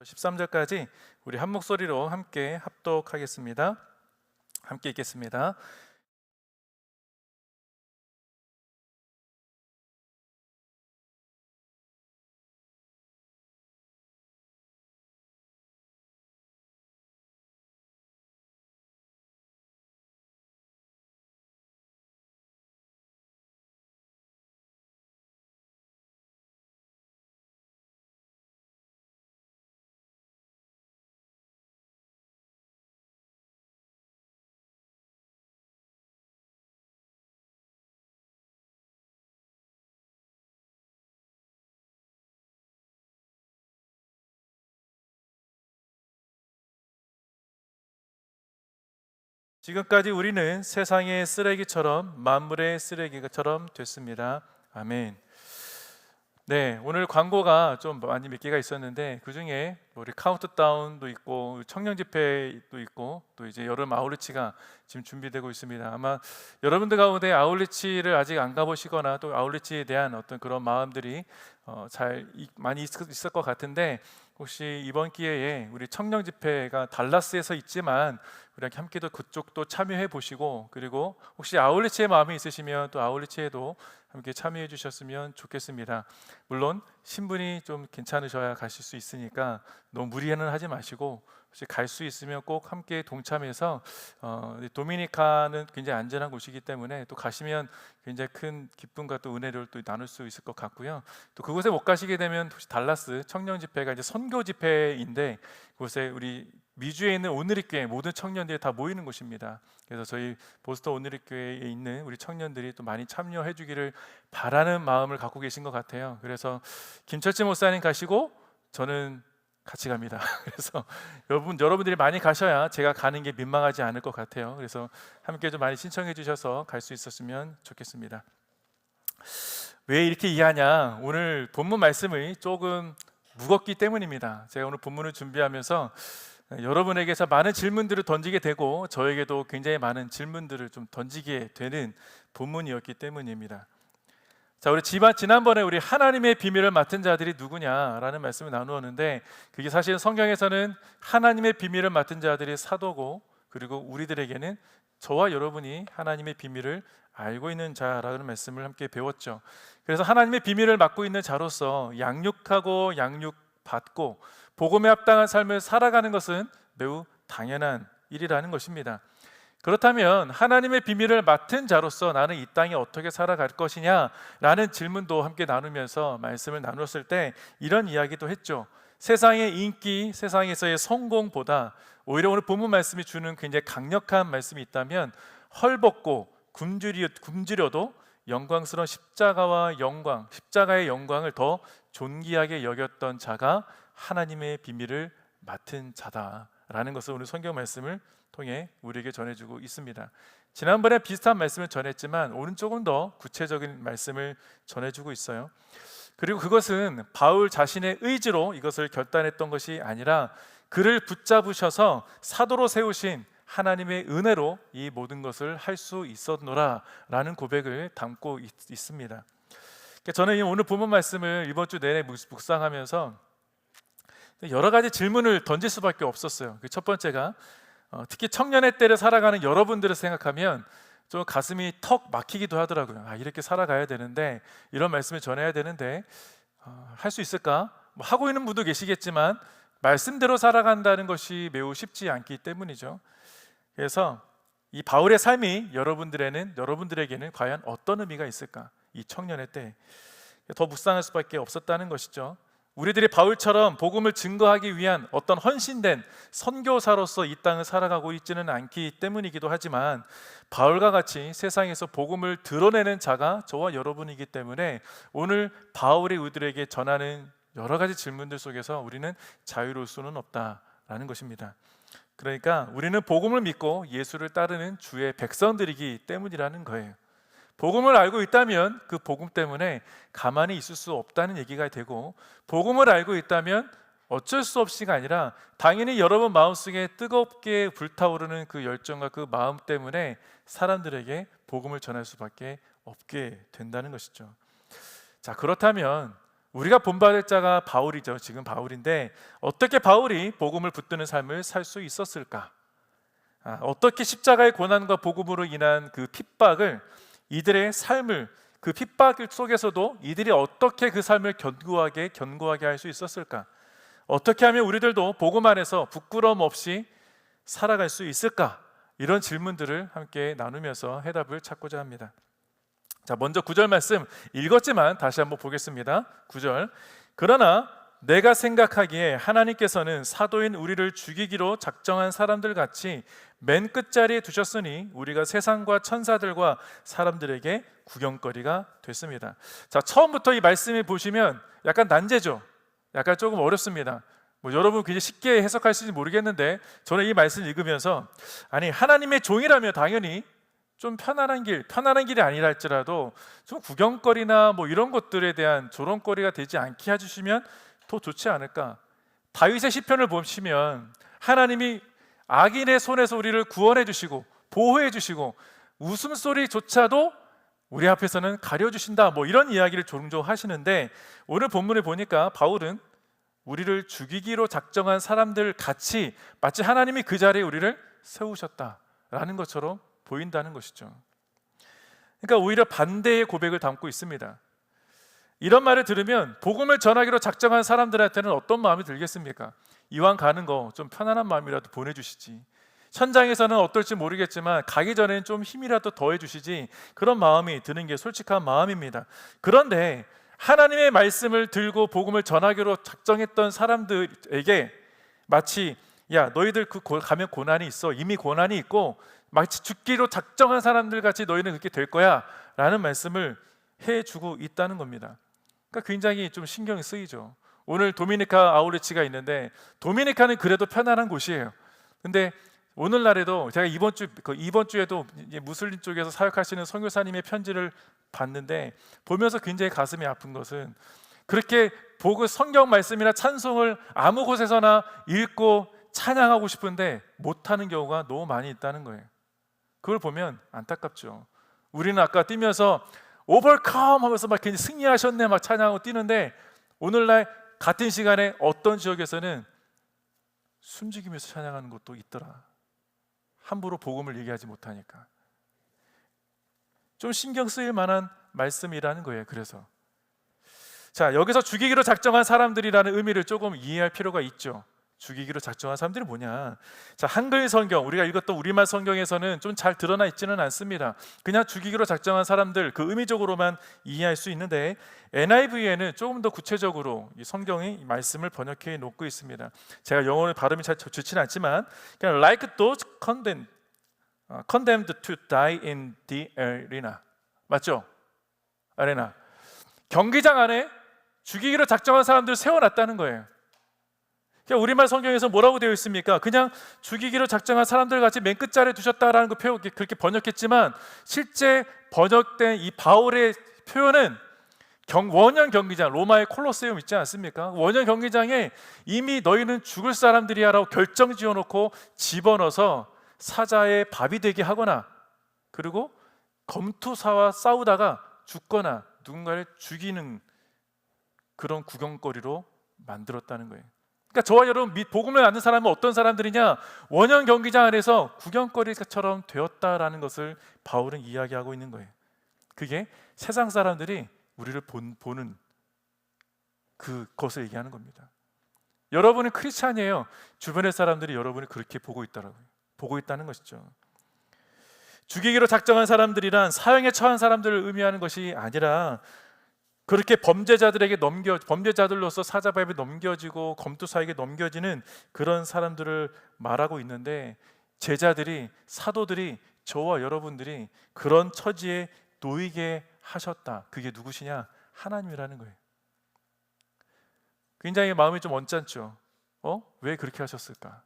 13절까지 우리 한 목소리로 함께 합독하겠습니다. 함께 읽겠습니다. 지금까지 우리는 세상의 쓰레기처럼 만물의 쓰레기처럼 됐습니다. 아멘. 네, 오늘 광고가 좀 많이 몇 개가 있었는데 그 중에 우리 카운트다운도 있고 청년 집회도 있고 또 이제 여름 아울리치가 지금 준비되고 있습니다. 아마 여러분들 가운데 아울리치를 아직 안 가보시거나 또 아울리치에 대한 어떤 그런 마음들이 많이 있을 것 같은데, 혹시 이번 기회에 우리 청년 집회가 달라스에서 있지만 우리 함께도 그쪽도 참여해 보시고, 그리고 혹시 아울리치의 마음이 있으시면 또 아울리치에도 함께 참여해 주셨으면 좋겠습니다. 물론 신분이 좀 괜찮으셔야 가실 수 있으니까 너무 무리는 하지 마시고, 혹시 갈 수 있으면 꼭 함께 동참해서 도미니카는 굉장히 안전한 곳이기 때문에 또 가시면 굉장히 큰 기쁨과 또 은혜를 또 나눌 수 있을 것 같고요. 또 그곳에 못 가시게 되면 혹시 달라스 청년 집회가 이제 선교 집회인데, 그곳에 우리 미주에 있는 오늘리교회 모든 청년들이 다 모이는 곳입니다. 그래서 저희 보스턴 오늘리교회에 있는 우리 청년들이 또 많이 참여해 주기를 바라는 마음을 갖고 계신 것 같아요. 그래서 김철진 목사님 가시고 저는 같이 갑니다. 그래서 여러분들이 많이 가셔야 제가 가는 게 민망하지 않을 것 같아요. 그래서 함께 좀 많이 신청해 주셔서 갈 수 있었으면 좋겠습니다. 왜 이렇게 이해하냐? 오늘 본문 말씀이 조금 무겁기 때문입니다. 제가 오늘 본문을 준비하면서 여러분에게서 많은 질문들을 던지게 되고 저에게도 굉장히 많은 질문들을 좀 던지게 되는 본문이었기 때문입니다. 자, 우리 지난번에 우리 하나님의 비밀을 맡은 자들이 누구냐라는 말씀을 나누었는데, 그게 사실 성경에서는 하나님의 비밀을 맡은 자들이 사도고, 그리고 우리들에게는 저와 여러분이 하나님의 비밀을 알고 있는 자라는 말씀을 함께 배웠죠. 그래서 하나님의 비밀을 맡고 있는 자로서 양육하고 양육받고 복음에 합당한 삶을 살아가는 것은 매우 당연한 일이라는 것입니다. 그렇다면 하나님의 비밀을 맡은 자로서 나는 이 땅에 어떻게 살아갈 것이냐라는 질문도 함께 나누면서 말씀을 나눴을 때 이런 이야기도 했죠. 세상의 인기, 세상에서의 성공보다 오히려 오늘 본문 말씀이 주는 굉장히 강력한 말씀이 있다면, 헐벗고 굶주려도 영광스러운 십자가의 영광을 더 존귀하게 여겼던 자가 하나님의 비밀을 맡은 자다라는 것을 오늘 성경 말씀을 통해 우리에게 전해주고 있습니다. 지난번에 비슷한 말씀을 전했지만 오늘 조금 더 구체적인 말씀을 전해주고 있어요. 그리고 그것은 바울 자신의 의지로 이것을 결단했던 것이 아니라 그를 붙잡으셔서 사도로 세우신 하나님의 은혜로 이 모든 것을 할 수 있었노라 라는 고백을 담고 있습니다. 저는 오늘 본문 말씀을 이번 주 내내 묵상하면서 여러 가지 질문을 던질 수밖에 없었어요. 첫 번째가 특히 청년의 때를 살아가는 여러분들을 생각하면 좀 가슴이 턱 막히기도 하더라고요. 이렇게 살아가야 되는데, 이런 말씀을 전해야 되는데 할 수 있을까? 하고 있는 분도 계시겠지만 말씀대로 살아간다는 것이 매우 쉽지 않기 때문이죠. 그래서 이 바울의 삶이 여러분들에게는 과연 어떤 의미가 있을까? 이 청년의 때 더 묵상할 수밖에 없었다는 것이죠. 우리들이 바울처럼 복음을 증거하기 위한 어떤 헌신된 선교사로서 이 땅을 살아가고 있지는 않기 때문이기도 하지만, 바울과 같이 세상에서 복음을 드러내는 자가 저와 여러분이기 때문에 오늘 바울이 우리들에게 전하는 여러 가지 질문들 속에서 우리는 자유로울 수는 없다라는 것입니다. 그러니까 우리는 복음을 믿고 예수를 따르는 주의 백성들이기 때문이라는 거예요. 복음을 알고 있다면 그 복음 때문에 가만히 있을 수 없다는 얘기가 되고, 복음을 알고 있다면 어쩔 수 없이가 아니라 당연히 여러분 마음속에 뜨겁게 불타오르는 그 열정과 그 마음 때문에 사람들에게 복음을 전할 수밖에 없게 된다는 것이죠. 자, 그렇다면 우리가 본받을 자가 바울이죠. 지금 바울인데 어떻게 바울이 복음을 붙드는 삶을 살 수 있었을까? 어떻게 십자가의 고난과 복음으로 인한 그 핍박을 이들의 삶을 그 핍박 속에서도 이들이 어떻게 그 삶을 견고하게 할 수 있었을까? 어떻게 하면 우리들도 복음 안에서 부끄러움 없이 살아갈 수 있을까? 이런 질문들을 함께 나누면서 해답을 찾고자 합니다. 자, 먼저 9절 말씀 읽었지만 다시 한번 보겠습니다. 9절. 그러나 내가 생각하기에 하나님께서는 사도인 우리를 죽이기로 작정한 사람들 같이 맨 끝자리에 두셨으니 우리가 세상과 천사들과 사람들에게 구경거리가 됐습니다. 자, 처음부터 이 말씀을 보시면 약간 난제죠. 약간 조금 어렵습니다. 여러분 굉장히 쉽게 해석하실지 모르겠는데 저는 이 말씀을 읽으면서 아니 하나님의 종이라면 당연히 좀 편안한 길이 아니라 할지라도 좀 구경거리나 이런 것들에 대한 조롱거리가 되지 않게 해주시면 더 좋지 않을까. 다윗의 시편을 보시면 하나님이 악인의 손에서 우리를 구원해 주시고 보호해 주시고 웃음소리조차도 우리 앞에서는 가려주신다, 이런 이야기를 종종 하시는데 오늘 본문을 보니까 바울은 우리를 죽이기로 작정한 사람들 같이 마치 하나님이 그 자리에 우리를 세우셨다라는 것처럼 보인다는 것이죠. 그러니까 오히려 반대의 고백을 담고 있습니다. 이런 말을 들으면 복음을 전하기로 작정한 사람들한테는 어떤 마음이 들겠습니까? 이왕 가는 거 좀 편안한 마음이라도 보내주시지, 현장에서는 어떨지 모르겠지만 가기 전에는 좀 힘이라도 더해주시지, 그런 마음이 드는 게 솔직한 마음입니다. 그런데 하나님의 말씀을 들고 복음을 전하기로 작정했던 사람들에게 마치 야 너희들 가면 고난이 있어, 이미 고난이 있고 마치 죽기로 작정한 사람들 같이 너희는 그렇게 될 거야 라는 말씀을 해주고 있다는 겁니다. 그러니까 굉장히 좀 신경이 쓰이죠. 오늘 도미니카 아울리치가 있는데 도미니카는 그래도 편안한 곳이에요. 근데 오늘날에도 제가 이번 주에도 이제 무슬림 쪽에서 사역하시는 선교사님의 편지를 봤는데 보면서 굉장히 가슴이 아픈 것은 그렇게 보고 성경 말씀이나 찬송을 아무 곳에서나 읽고 찬양하고 싶은데 못하는 경우가 너무 많이 있다는 거예요. 그걸 보면 안타깝죠. 우리는 아까 뛰면서 오버컴 하면서 막 괜히 승리하셨네 막 찬양하고 뛰는데 오늘날 같은 시간에 어떤 지역에서는 숨죽이면서 찬양하는 것도 있더라. 함부로 복음을 얘기하지 못하니까. 좀 신경 쓰일 만한 말씀이라는 거예요. 그래서 자, 여기서 죽이기로 작정한 사람들이라는 의미를 조금 이해할 필요가 있죠. 죽이기로 작정한 사람들이 뭐냐? 자, 한글 성경, 우리가 읽었던 우리말 성경에서는 좀 잘 드러나 있지는 않습니다. 그냥 죽이기로 작정한 사람들, 그 의미적으로만 이해할 수 있는데 NIV에는 조금 더 구체적으로 이 성경이 말씀을 번역해 놓고 있습니다. 제가 영어로 발음이 잘 좋지는 않지만 그냥 like those condemned to die in the arena. 맞죠? 아레나. 경기장 안에 죽이기로 작정한 사람들을 세워놨다는 거예요. 우리말 성경에서 뭐라고 되어 있습니까? 그냥 죽이기로 작정한 사람들 같이 맨 끝자리에 두셨다라는 거 그렇게 번역했지만 실제 번역된 이 바울의 표현은 원형 경기장, 로마의 콜로세움 있지 않습니까? 원형 경기장에 이미 너희는 죽을 사람들이야 라고 결정 지어놓고 집어넣어서 사자의 밥이 되게 하거나 그리고 검투사와 싸우다가 죽거나 누군가를 죽이는 그런 구경거리로 만들었다는 거예요. 그러니까 저와 여러분 복음을 아는 사람은 어떤 사람들이냐? 원형 경기장 안에서 구경거리처럼 되었다라는 것을 바울은 이야기하고 있는 거예요. 그게 세상 사람들이 우리를 보는 그것을 얘기하는 겁니다. 여러분은 크리스찬이에요. 주변의 사람들이 여러분을 그렇게 보고 있다는 것이죠. 죽이기로 작정한 사람들이란 사형에 처한 사람들을 의미하는 것이 아니라 그렇게 범죄자들로서 사자밥에 넘겨지고 검투사에게 넘겨지는 그런 사람들을 말하고 있는데 제자들이, 사도들이, 저와 여러분들이 그런 처지에 놓이게 하셨다. 그게 누구시냐? 하나님이라는 거예요. 굉장히 마음이 좀 언짢죠. 왜 그렇게 하셨을까?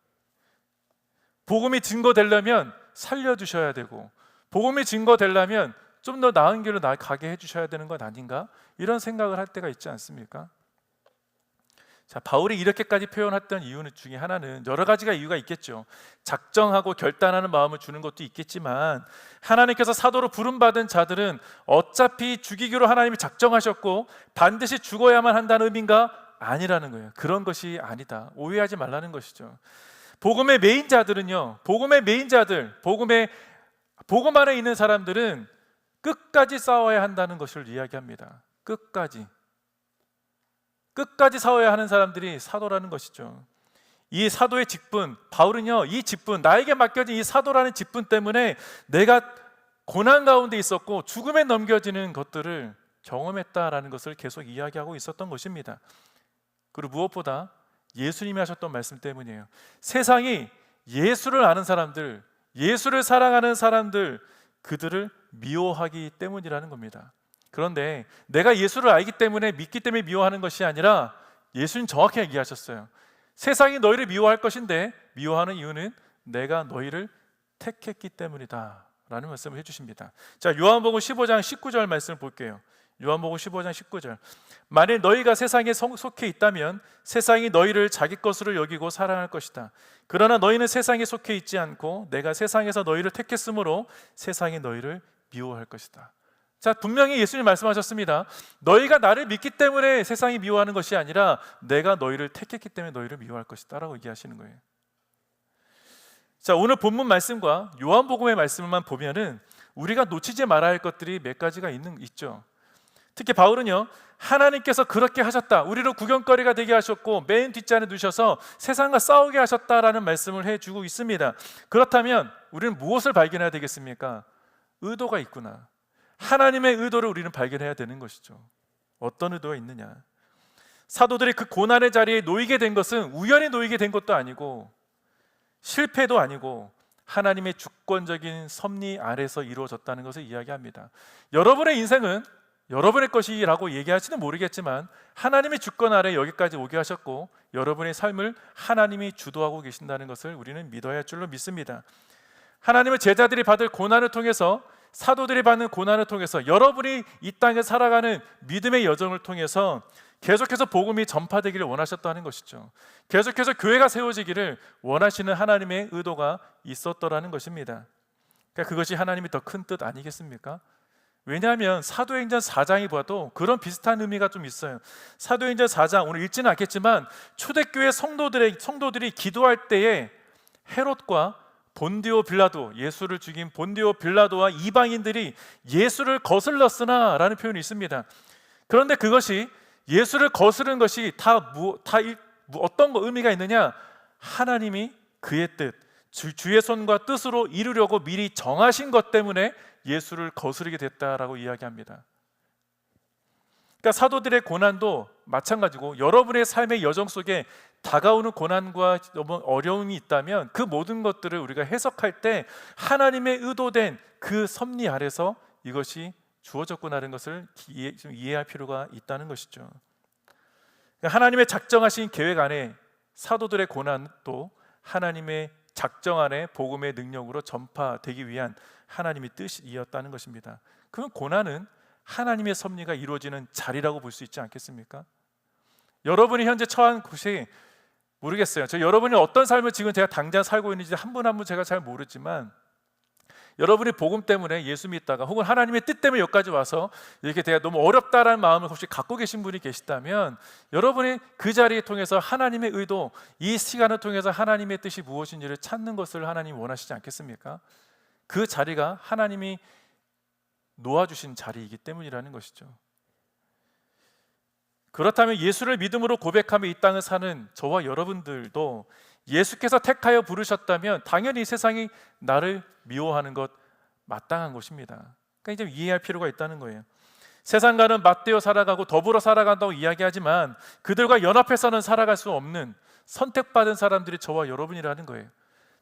복음이 증거되려면 살려주셔야 되고 복음이 증거되려면 좀 더 나은 길로 가게 해주셔야 되는 것 아닌가? 이런 생각을 할 때가 있지 않습니까? 자, 바울이 이렇게까지 표현했던 이유 중에 하나는 여러 가지가 이유가 있겠죠. 작정하고 결단하는 마음을 주는 것도 있겠지만 하나님께서 사도로 부름받은 자들은 어차피 죽이기로 하나님이 작정하셨고 반드시 죽어야만 한다는 의미인가? 아니라는 거예요. 그런 것이 아니다. 오해하지 말라는 것이죠. 복음의 메인자들은요, 복음의 메인자들, 복음 안에 있는 사람들은 끝까지 싸워야 한다는 것을 이야기합니다. 끝까지 싸워야 하는 사람들이 사도라는 것이죠. 이 사도의 직분, 바울은요, 이 직분, 나에게 맡겨진 이 사도라는 직분 때문에 내가 고난 가운데 있었고 죽음에 넘겨지는 것들을 경험했다라는 것을 계속 이야기하고 있었던 것입니다. 그리고 무엇보다 예수님이 하셨던 말씀 때문이에요. 세상이 예수를 아는 사람들, 예수를 사랑하는 사람들, 그들을 미워하기 때문이라는 겁니다. 그런데 내가 예수를 알기 때문에, 믿기 때문에 미워하는 것이 아니라 예수님 정확히 얘기하셨어요. 세상이 너희를 미워할 것인데 미워하는 이유는 내가 너희를 택했기 때문이다 라는 말씀을 해주십니다. 자, 요한복음 15장 19절 말씀을 볼게요. 요한복음 15장 19절. 만일 너희가 세상에 속해 있다면 세상이 너희를 자기 것으로 여기고 사랑할 것이다. 그러나 너희는 세상에 속해 있지 않고 내가 세상에서 너희를 택했으므로 세상이 너희를 미워할 것이다. 자, 분명히 예수님 말씀하셨습니다. 너희가 나를 믿기 때문에 세상이 미워하는 것이 아니라 내가 너희를 택했기 때문에 너희를 미워할 것이다 라고 얘기하시는 거예요. 자, 오늘 본문 말씀과 요한복음의 말씀만 보면은 우리가 놓치지 말아야 할 것들이 몇 가지가 있죠. 특히 바울은요, 하나님께서 그렇게 하셨다, 우리를 구경거리가 되게 하셨고 맨 뒷자리에 두셔서 세상과 싸우게 하셨다라는 말씀을 해주고 있습니다. 그렇다면 우리는 무엇을 발견해야 되겠습니까? 의도가 있구나. 하나님의 의도를 우리는 발견해야 되는 것이죠. 어떤 의도가 있느냐? 사도들이 그 고난의 자리에 놓이게 된 것은 우연히 놓이게 된 것도 아니고 실패도 아니고 하나님의 주권적인 섭리 아래서 이루어졌다는 것을 이야기합니다. 여러분의 인생은 여러분의 것이라고 얘기할지는 모르겠지만 하나님의 주권 아래 여기까지 오게 하셨고 여러분의 삶을 하나님이 주도하고 계신다는 것을 우리는 믿어야 할 줄로 믿습니다. 하나님의 제자들이 받을 고난을 통해서, 사도들이 받는 고난을 통해서, 여러분이 이 땅에 살아가는 믿음의 여정을 통해서 계속해서 복음이 전파되기를 원하셨다는 것이죠. 계속해서 교회가 세워지기를 원하시는 하나님의 의도가 있었더라는 것입니다. 그러니까 그것이 하나님이 더 큰 뜻 아니겠습니까? 왜냐하면 사도행전 4장이 봐도 그런 비슷한 의미가 좀 있어요. 사도행전 4장, 오늘 읽지는 않겠지만 초대교회 성도들이 기도할 때에 헤롯과 본디오 빌라도, 예수를 죽인 본디오 빌라도와 이방인들이 예수를 거슬렀으나 라는 표현이 있습니다. 그런데 그것이, 예수를 거스른 것이 다 어떤 의미가 있느냐? 하나님이 그의 뜻, 주의 손과 뜻으로 이루려고 미리 정하신 것 때문에 예수를 거스르게 됐다라고 이야기합니다. 그러니까 사도들의 고난도 마찬가지고 여러분의 삶의 여정 속에 다가오는 고난과 어려움이 있다면 그 모든 것들을 우리가 해석할 때 하나님의 의도된 그 섭리 아래서 이것이 주어졌구나라는 것을 이해할 필요가 있다는 것이죠. 하나님의 작정하신 계획 안에 사도들의 고난도 하나님의 작정 안에 복음의 능력으로 전파되기 위한 하나님의 뜻이었다는 것입니다. 그럼 고난은 하나님의 섭리가 이루어지는 자리라고 볼 수 있지 않겠습니까? 여러분이 현재 처한 곳이, 모르겠어요. 여러분이 어떤 삶을 지금 제가 당장 살고 있는지 한 분 한 분 제가 잘 모르지만 여러분이 복음 때문에 예수 믿다가 혹은 하나님의 뜻 때문에 여기까지 와서 이렇게 내가 너무 어렵다라는 마음을 혹시 갖고 계신 분이 계시다면 여러분이 그 자리를 통해서 하나님의 의도, 이 시간을 통해서 하나님의 뜻이 무엇인지를 찾는 것을 하나님이 원하시지 않겠습니까? 그 자리가 하나님이 놓아주신 자리이기 때문이라는 것이죠. 그렇다면 예수를 믿음으로 고백하며 이 땅을 사는 저와 여러분들도 예수께서 택하여 부르셨다면 당연히 세상이 나를 미워하는 것 마땅한 것입니다. 그러니까 이제 이해할 필요가 있다는 거예요. 세상과는 맞대어 살아가고 더불어 살아간다고 이야기하지만 그들과 연합해서는 살아갈 수 없는 선택받은 사람들이 저와 여러분이라는 거예요.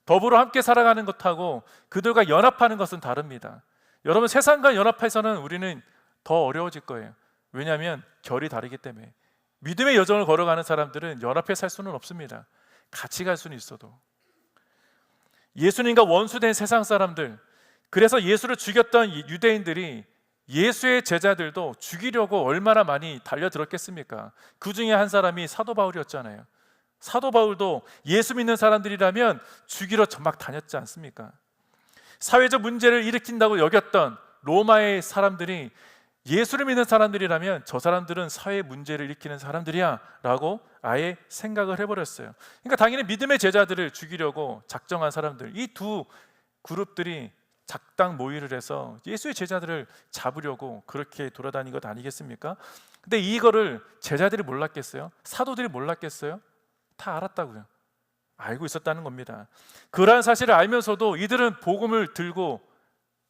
더불어 함께 살아가는 것하고 그들과 연합하는 것은 다릅니다. 여러분, 세상과 연합해서는 우리는 더 어려워질 거예요. 왜냐하면 결이 다르기 때문에. 믿음의 여정을 걸어가는 사람들은 연합해 살 수는 없습니다. 같이 갈 수는 있어도. 예수님과 원수된 세상 사람들, 그래서 예수를 죽였던 유대인들이 예수의 제자들도 죽이려고 얼마나 많이 달려들었겠습니까? 그 중에 한 사람이 사도 바울이었잖아요. 사도 바울도 예수 믿는 사람들이라면 죽이러 막 다녔지 않습니까? 사회적 문제를 일으킨다고 여겼던 로마의 사람들이 예수를 믿는 사람들이라면 저 사람들은 사회 문제를 일으키는 사람들이야 라고 아예 생각을 해버렸어요. 그러니까 당연히 믿음의 제자들을 죽이려고 작정한 사람들, 이 두 그룹들이 작당 모의를 해서 예수의 제자들을 잡으려고 그렇게 돌아다닌 것 아니겠습니까? 근데 이거를 제자들이 몰랐겠어요? 사도들이 몰랐겠어요? 다 알았다고요. 알고 있었다는 겁니다. 그러한 사실을 알면서도 이들은 복음을 들고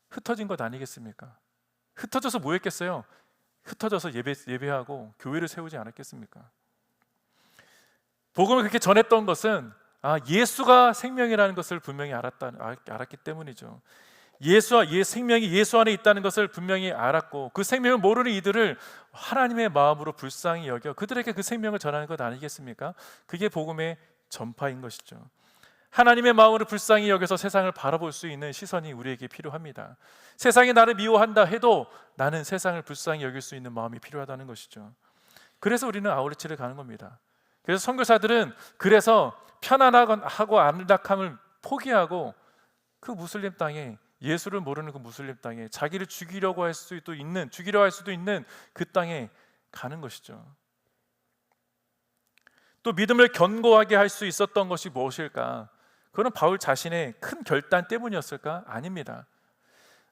흩어진 것 아니겠습니까? 흩어져서 뭐 했겠어요? 흩어져서 예배하고 교회를 세우지 않았겠습니까? 복음을 그렇게 전했던 것은 예수가 생명이라는 것을 분명히 알았기 때문이죠. 생명이 예수 안에 있다는 것을 분명히 알았고, 그 생명을 모르는 이들을 하나님의 마음으로 불쌍히 여겨 그들에게 그 생명을 전하는 것 아니겠습니까? 그게 복음의 전파인 것이죠. 하나님의 마음으로 불쌍히 여겨서 세상을 바라볼 수 있는 시선이 우리에게 필요합니다. 세상이 나를 미워한다 해도 나는 세상을 불쌍히 여길 수 있는 마음이 필요하다는 것이죠. 그래서 우리는 아우리치를 가는 겁니다. 그래서 선교사들은 그래서 편안하고 안락함을 포기하고 그 무슬림 땅에, 예수를 모르는 그 무슬림 땅에, 자기를 죽이려 할 수도 있는 그 땅에 가는 것이죠. 또 믿음을 견고하게 할 수 있었던 것이 무엇일까? 그건 바울 자신의 큰 결단 때문이었을까? 아닙니다.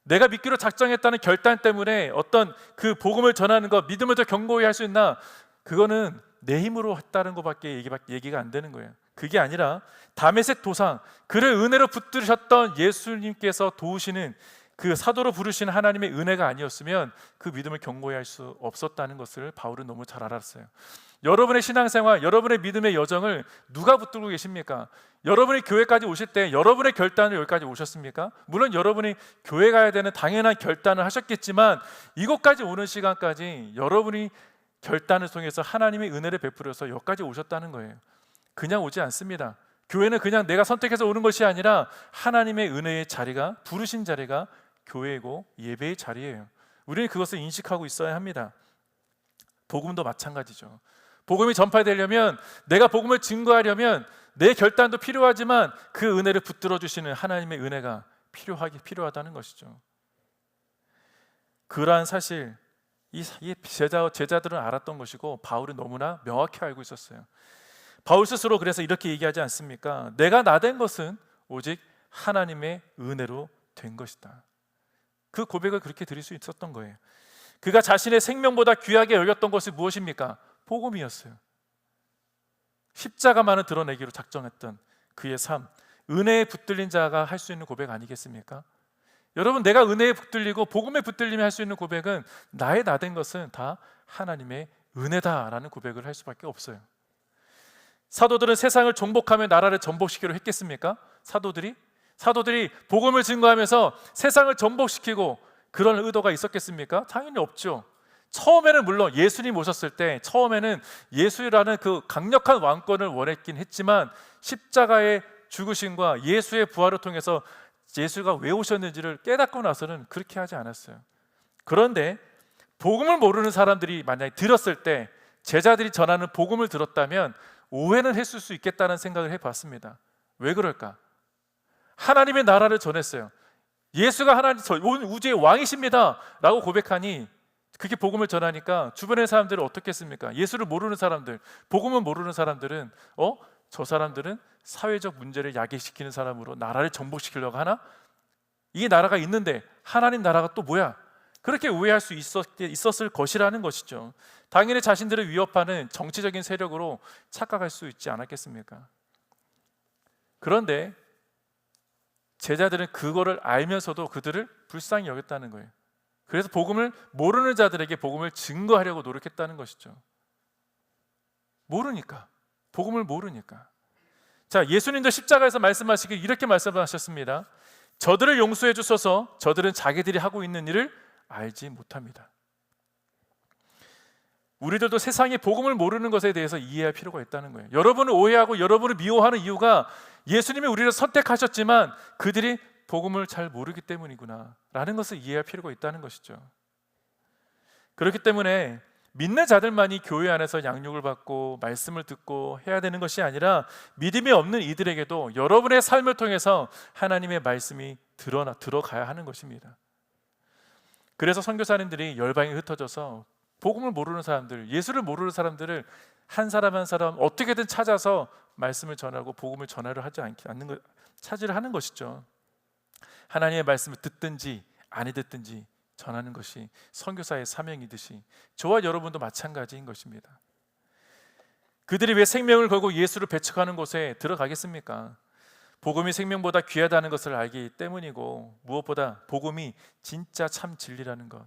내가 믿기로 작정했다는 결단 때문에 어떤 그 복음을 전하는 것, 믿음을 더 견고히 할 수 있나? 그거는 내 힘으로 했다는 것밖에 얘기가 안 되는 거예요. 그게 아니라 다메섹 도상, 그를 은혜로 붙들으셨던 예수님께서 도우시는 그 사도로 부르시는 하나님의 은혜가 아니었으면 그 믿음을 견고히 할 수 없었다는 것을 바울은 너무 잘 알았어요. 여러분의 신앙생활, 여러분의 믿음의 여정을 누가 붙들고 계십니까? 여러분이 교회까지 오실 때 여러분의 결단을 여기까지 오셨습니까? 물론 여러분이 교회 가야 되는 당연한 결단을 하셨겠지만 이곳까지 오는 시간까지 여러분이 결단을 통해서 하나님의 은혜를 베풀어서 여기까지 오셨다는 거예요. 그냥 오지 않습니다. 교회는 그냥 내가 선택해서 오는 것이 아니라 하나님의 은혜의 자리가, 부르신 자리가 교회이고 예배의 자리예요. 우리는 그것을 인식하고 있어야 합니다. 복음도 마찬가지죠. 복음이 전파되려면, 내가 복음을 증거하려면 내 결단도 필요하지만 그 은혜를 붙들어 주시는 하나님의 은혜가 필요하다는 것이죠. 그러한 사실 이 제자들은 알았던 것이고 바울은 너무나 명확히 알고 있었어요. 바울 스스로 그래서 이렇게 얘기하지 않습니까? 내가 나된 것은 오직 하나님의 은혜로 된 것이다. 그 고백을 그렇게 드릴 수 있었던 거예요. 그가 자신의 생명보다 귀하게 여겼던 것이 무엇입니까? 복음이었어요. 십자가만을 드러내기로 작정했던 그의 삶, 은혜에 붙들린 자가 할 수 있는 고백 아니겠습니까? 여러분, 내가 은혜에 붙들리고 복음에 붙들림에 할 수 있는 고백은 나의 나된 것은 다 하나님의 은혜다라는 고백을 할 수밖에 없어요. 사도들은 세상을 정복하며 나라를 전복시키려 했겠습니까? 사도들이 복음을 증거하면서 세상을 전복시키고 그런 의도가 있었겠습니까? 당연히 없죠. 처음에는 물론 예수님 오셨을 때 처음에는 예수라는 그 강력한 왕권을 원했긴 했지만 십자가의 죽으심과 예수의 부활을 통해서 예수가 왜 오셨는지를 깨닫고 나서는 그렇게 하지 않았어요. 그런데 복음을 모르는 사람들이 만약에 들었을 때, 제자들이 전하는 복음을 들었다면 오해는 했을 수 있겠다는 생각을 해봤습니다. 왜 그럴까? 하나님의 나라를 전했어요. 예수가 하나님, 온 우주의 왕이십니다 라고 고백하니, 그렇게 복음을 전하니까 주변의 사람들은 어떻게 했습니까? 예수를 모르는 사람들, 복음을 모르는 사람들은 저 사람들은 사회적 문제를 야기시키는 사람으로 나라를 정복시키려고 하나? 이 나라가 있는데 하나님 나라가 또 뭐야? 그렇게 오해할 수 있었을 것이라는 것이죠. 당연히 자신들을 위협하는 정치적인 세력으로 착각할 수 있지 않았겠습니까? 그런데 제자들은 그거를 알면서도 그들을 불쌍히 여겼다는 거예요. 그래서 복음을 모르는 자들에게 복음을 증거하려고 노력했다는 것이죠. 복음을 모르니까. 자, 예수님도 십자가에서 말씀하시길 이렇게 말씀하셨습니다. 저들을 용서해 주소서. 저들은 자기들이 하고 있는 일을 알지 못합니다. 우리들도 세상의 복음을 모르는 것에 대해서 이해할 필요가 있다는 거예요. 여러분을 오해하고 여러분을 미워하는 이유가 예수님이 우리를 선택하셨지만 그들이 복음을 잘 모르기 때문이구나 라는 것을 이해할 필요가 있다는 것이죠. 그렇기 때문에 믿는 자들만이 교회 안에서 양육을 받고 말씀을 듣고 해야 되는 것이 아니라 믿음이 없는 이들에게도 여러분의 삶을 통해서 하나님의 말씀이 들어가야 하는 것입니다. 그래서 선교사님들이 열방에 흩어져서 복음을 모르는 사람들, 예수를 모르는 사람들을 한 사람 한 사람 어떻게든 찾아서 말씀을 전하고 복음을 전하려 하지 않는 것, 차지를 하는 것이죠. 하나님의 말씀을 듣든지 안 듣든지 전하는 것이 선교사의 사명이듯이 저와 여러분도 마찬가지인 것입니다. 그들이 왜 생명을 걸고 예수를 배척하는 곳에 들어가겠습니까? 복음이 생명보다 귀하다는 것을 알기 때문이고, 무엇보다 복음이 진짜 참 진리라는 것,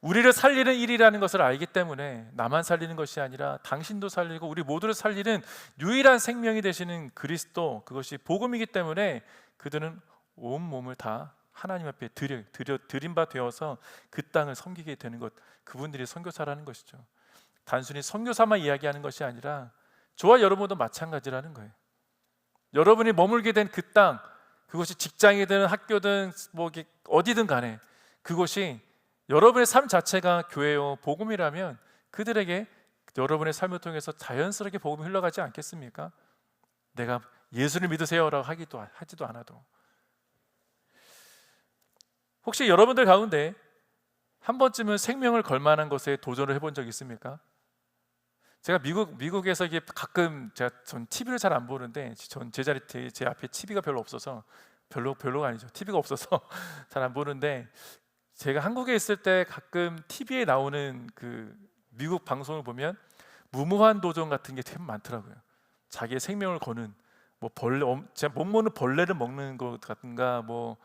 우리를 살리는 일이라는 것을 알기 때문에 나만 살리는 것이 아니라 당신도 살리고 우리 모두를 살리는 유일한 생명이 되시는 그리스도, 그것이 복음이기 때문에 그들은 온 몸을 다 하나님 앞에 드린 바 되어서 그 땅을 섬기게 되는 것, 그분들이 선교사라는 것이죠. 단순히 선교사만 이야기하는 것이 아니라 저와 여러분도 마찬가지라는 거예요. 여러분이 머물게 된 그 땅, 그것이 직장이든 학교든 뭐 어디든 간에 그것이 여러분의 삶 자체가 교회요 복음이라면 그들에게 여러분의 삶을 통해서 자연스럽게 복음이 흘러가지 않겠습니까? 내가 예수를 믿으세요라고 하지도 않아도. 혹시 여러분들 가운데 한 번쯤은 생명을 걸 만한 것에 도전을 해본 적 있습니까? 제가 미국에서 이게 가끔 전 TV를 잘 안 보는데, 전 제 앞에 TV가 별로 없어서 별로가 아니죠. TV가 없어서 잘 안 보는데, 제가 한국에 있을 때 가끔 TV에 나오는 그 미국 방송을 보면 무모한 도전 같은 게 되게 많더라고요. 자기의 생명을 거는 뭐 제가 못 먹는 벌레를 먹는 것 같은가, 뭐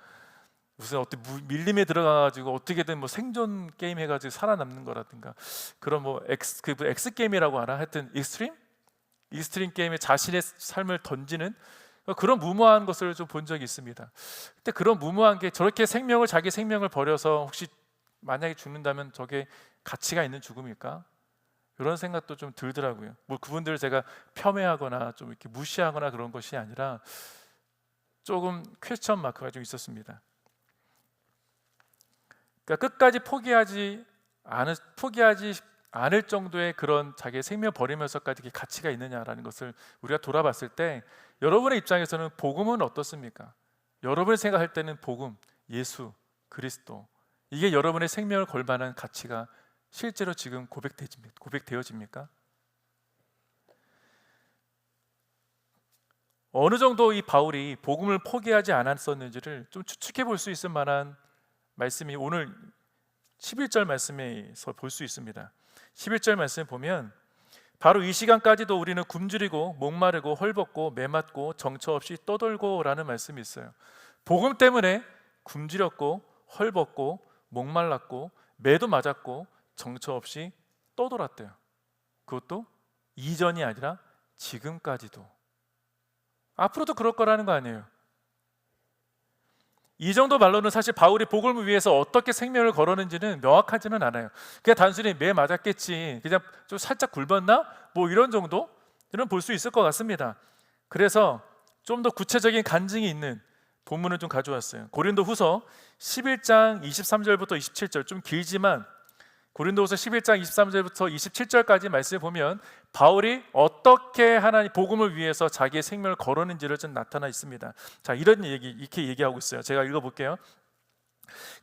무슨 밀림에 들어가가지고 어떻게든 뭐 생존 게임 해가지고 살아남는 거라든가, 그런 뭐 X 게임이라고 하나, 하여튼 익스트림 게임에 자신의 삶을 던지는 그런 무모한 것을 좀 본 적이 있습니다. 근데 그런 무모한 게 저렇게 자기 생명을 버려서 혹시 만약에 죽는다면 저게 가치가 있는 죽음일까? 이런 생각도 좀 들더라고요. 뭐 그분들을 제가 폄훼하거나 좀 이렇게 무시하거나 그런 것이 아니라 조금 퀘스천 마크가 좀 있었습니다. 그러니까 끝까지 포기하지 않을 정도의 그런 자기의 생명 버리면서까지 이게 가치가 있느냐라는 것을 우리가 돌아봤을 때, 여러분의 입장에서는 복음은 어떻습니까? 여러분이 생각할 때는 복음, 예수, 그리스도, 이게 여러분의 생명을 걸 만한 가치가 실제로 지금 고백되어집니까? 어느 정도 이 바울이 복음을 포기하지 않았었는지를 좀 추측해 볼 수 있을 만한 말씀이 오늘 11절 말씀에서 볼 수 있습니다. 11절 말씀을 보면 바로 이 시간까지도 우리는 굶주리고 목마르고 헐벗고 매맞고 정처 없이 떠돌고 라는 말씀이 있어요. 복음 때문에 굶주렸고 헐벗고 목말랐고 매도 맞았고 정처 없이 떠돌았대요. 그것도 이전이 아니라 지금까지도. 앞으로도 그럴 거라는 거 아니에요. 이 정도 말로는 사실 바울이 복음을 위해서 어떻게 생명을 걸었는지는 명확하지는 않아요. 그냥 단순히 매 맞았겠지, 그냥 좀 살짝 굶었나? 뭐 이런 정도는 볼 수 있을 것 같습니다. 그래서 좀 더 구체적인 간증이 있는 본문을 좀 가져왔어요. 고린도후서 11장 23절부터 27절, 좀 길지만 고린도후서 11장 23절부터 27절까지 말씀을 보면 바울이 어떻게 하나님 복음을 위해서 자기의 생명을 걸었는지를 좀 나타나 있습니다. 자, 이렇게 얘기하고 있어요. 제가 읽어볼게요.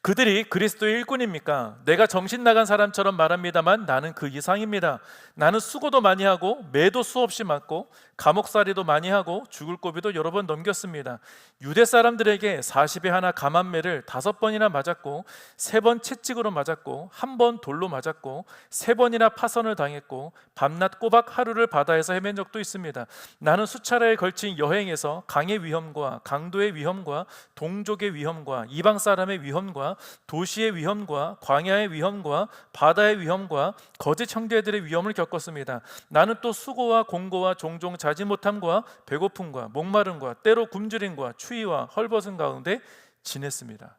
그들이 그리스도의 일꾼입니까? 내가 정신 나간 사람처럼 말합니다만 나는 그 이상입니다. 나는 수고도 많이 하고 매도 수없이 맞고 감옥살이도 많이 하고 죽을 고비도 여러 번 넘겼습니다. 유대 사람들에게 40에 하나 감한매를 5번이나 맞았고 3번 채찍으로 맞았고 1번 돌로 맞았고 3번이나 파선을 당했고 밤낮 꼬박 하루를 바다에서 헤맨 적도 있습니다. 나는 수차례에 걸친 여행에서 강의 위험과 강도의 위험과 동족의 위험과 이방 사람의 위험과 도시의 위험과 광야의 위험과 바다의 위험과 거짓 형제들의 위험을 겪었습니다. 나는 또 수고와 공고와 종종 자지 못함과 배고픔과 목마름과 때로 굶주림과 추위와 헐벗은 가운데 지냈습니다.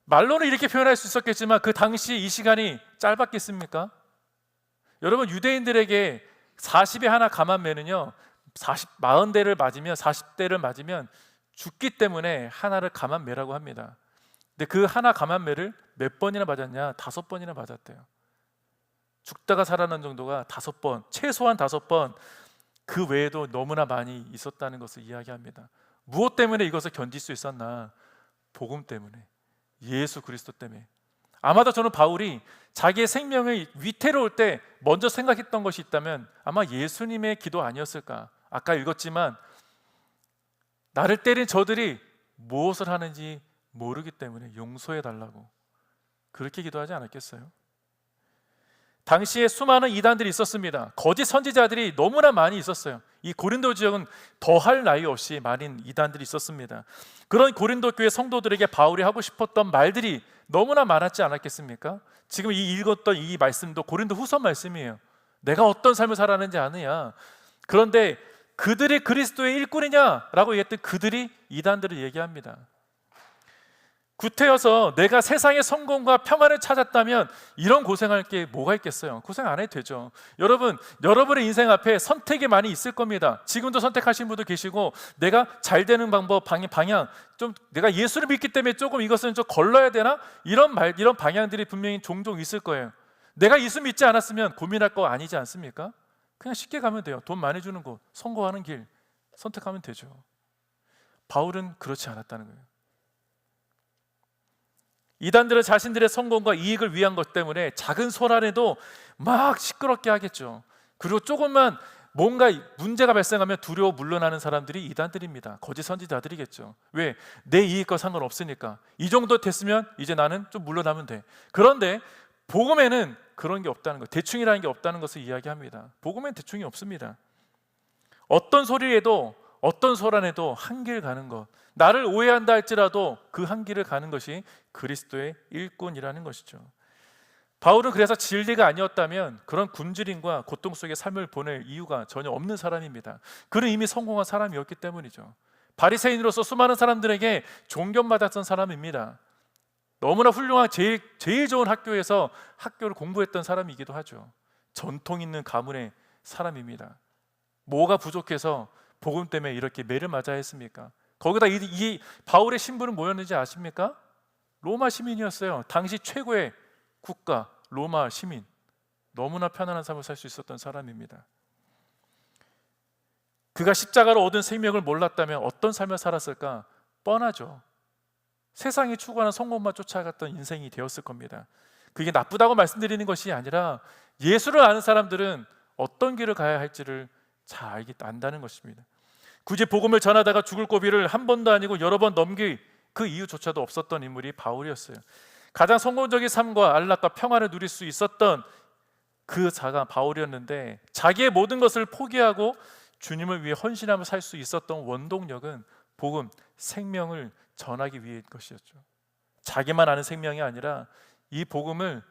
말로는 이렇게 표현할 수 있었겠지만 그 당시 이 시간이 짧았겠습니까? 여러분, 유대인들에게 40에 하나 감한매는요 40대를 맞으면 죽기 때문에 하나를 감한매라고 합니다. 근데 그 하나 감한매를 몇 번이나 맞았냐? 5번이나 맞았대요. 죽다가 살아난 정도가 5번, 최소한 5번, 그 외에도 너무나 많이 있었다는 것을 이야기합니다. 무엇 때문에 이것을 견딜 수 있었나? 복음 때문에, 예수 그리스도 때문에. 아마도 저는 바울이 자기의 생명이 위태로울 때 먼저 생각했던 것이 있다면 아마 예수님의 기도 아니었을까. 아까 읽었지만 나를 때린 저들이 무엇을 하는지 모르기 때문에 용서해 달라고 그렇게 기도하지 않았겠어요? 당시에 수많은 이단들이 있었습니다. 거짓 선지자들이 너무나 많이 있었어요. 이 고린도 지역은 더할 나위 없이 많은 이단들이 있었습니다. 그런 고린도 교회 성도들에게 바울이 하고 싶었던 말들이 너무나 많았지 않았겠습니까? 지금 이 읽었던 이 말씀도 고린도 후서 말씀이에요. 내가 어떤 삶을 살았는지 아느냐. 그런데 그들이 그리스도의 일꾼이냐라고 얘기했던 그들이 이단들을 얘기합니다. 구태여서 내가 세상의 성공과 평안을 찾았다면 이런 고생할 게 뭐가 있겠어요? 고생 안 해도 되죠. 여러분, 여러분의 인생 앞에 선택이 많이 있을 겁니다. 지금도 선택하신 분도 계시고, 내가 잘 되는 방법, 방향, 좀 내가 예수를 믿기 때문에 조금 이것은 좀 걸러야 되나? 이런 방향들이 분명히 종종 있을 거예요. 내가 예수 믿지 않았으면 고민할 거 아니지 않습니까? 그냥 쉽게 가면 돼요. 돈 많이 주는 곳, 선거하는 길 선택하면 되죠. 바울은 그렇지 않았다는 거예요. 이단들은 자신들의 성공과 이익을 위한 것 때문에 작은 소란에도 막 시끄럽게 하겠죠. 그리고 조금만 뭔가 문제가 발생하면 두려워 물러나는 사람들이 이단들입니다. 거짓 선지자들이겠죠. 왜? 내 이익과 상관없으니까. 이 정도 됐으면 이제 나는 좀 물러나면 돼. 그런데 복음에는 그런 게 없다는 것, 대충이라는 게 없다는 것을 이야기합니다. 복음엔 대충이 없습니다. 어떤 소리에도, 어떤 소란에도 한 길 가는 것, 나를 오해한다 할지라도 그 한 길을 가는 것이 그리스도의 일꾼이라는 것이죠. 바울은 그래서 진리가 아니었다면 그런 굶주림과 고통 속의 삶을 보낼 이유가 전혀 없는 사람입니다. 그는 이미 성공한 사람이었기 때문이죠. 바리새인으로서 수많은 사람들에게 존경받았던 사람입니다. 너무나 훌륭한 제일 좋은 학교에서 학교를 공부했던 사람이기도 하죠. 전통 있는 가문의 사람입니다. 뭐가 부족해서 복음 때문에 이렇게 매를 맞아야 했습니까? 거기다 이 바울의 신분은 뭐였는지 아십니까? 로마 시민이었어요. 당시 최고의 국가 로마 시민. 너무나 편안한 삶을 살 수 있었던 사람입니다. 그가 십자가로 얻은 생명을 몰랐다면 어떤 삶을 살았을까? 뻔하죠. 세상이 추구하는 성공만 쫓아갔던 인생이 되었을 겁니다. 그게 나쁘다고 말씀드리는 것이 아니라 예수를 아는 사람들은 어떤 길을 가야 할지를 잘 안다는 것입니다. 굳이 복음을 전하다가 죽을 고비를 한 번도 아니고 여러 번 넘길 그 이유조차도 없었던 인물이 바울이었어요. 가장 성공적인 삶과 안락과 평안을 누릴 수 있었던 그 자가 바울이었는데, 자기의 모든 것을 포기하고 주님을 위해 헌신하며 살 수 있었던 원동력은 복음, 생명을 전하기 위해인 것이었죠. 자기만 아는 생명이 아니라 이 복음을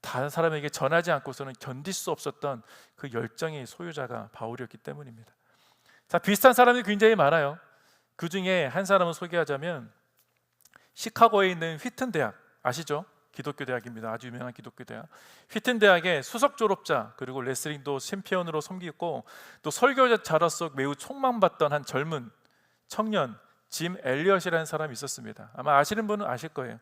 다른 사람에게 전하지 않고서는 견딜 수 없었던 그 열정의 소유자가 바울이었기 때문입니다. 자, 비슷한 사람이 굉장히 많아요. 그 중에 한 사람을 소개하자면 시카고에 있는 휘튼 대학 아시죠? 기독교 대학입니다. 아주 유명한 기독교 대학. 휘튼 대학의 수석 졸업자, 그리고 레슬링도 챔피언으로 섬기고 또 설교자로서 매우 촉망받던 한 젊은 청년 짐 엘리엇이라는 사람이 있었습니다. 아마 아시는 분은 아실 거예요.